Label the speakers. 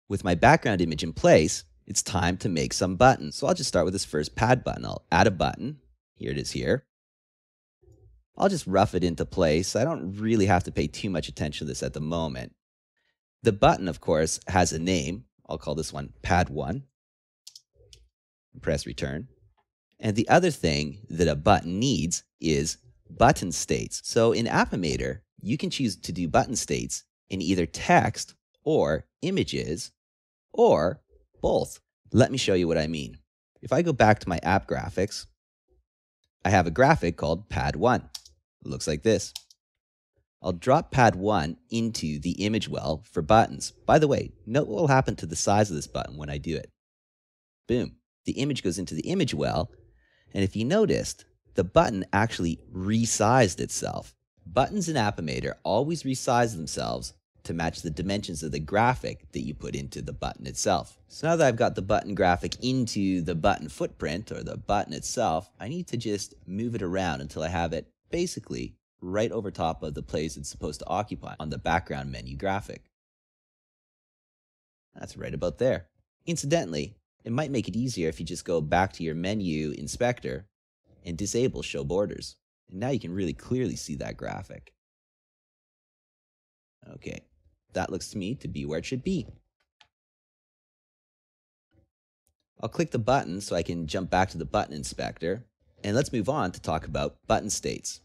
Speaker 1: With my background image in place, it's time to make some buttons. So I'll just start with this first pad button. I'll add a button. Here it is here. I'll just rough it into place. I don't really have to pay too much attention to this at the moment. The button, of course, has a name. I'll call this one Pad 1. Press return. And the other thing that a button needs is button states. So in Appomator, you can choose to do button states in either text or images or both. Let me show you what I mean. If I go back to my app graphics, I have a graphic called Pad 1. It looks like this. I'll drop Pad 1 into the image well for buttons. By the way, note what will happen to the size of this button when I do it. Boom. The image goes into the image well, and if you noticed, the button actually resized itself. Buttons in Appomator always resize themselves to match the dimensions of the graphic that you put into the button itself. So now that I've got the button graphic into the button footprint, or the button itself, I need to just move it around until I have it basically right over top of the place it's supposed to occupy on the background menu graphic. That's right about there. Incidentally, it might make it easier if you just go back to your menu inspector and disable show borders. And now you can really clearly see that graphic. Okay, that looks to me to be where it should be. I'll click the button so I can jump back to the button inspector, and let's move on to talk about button states.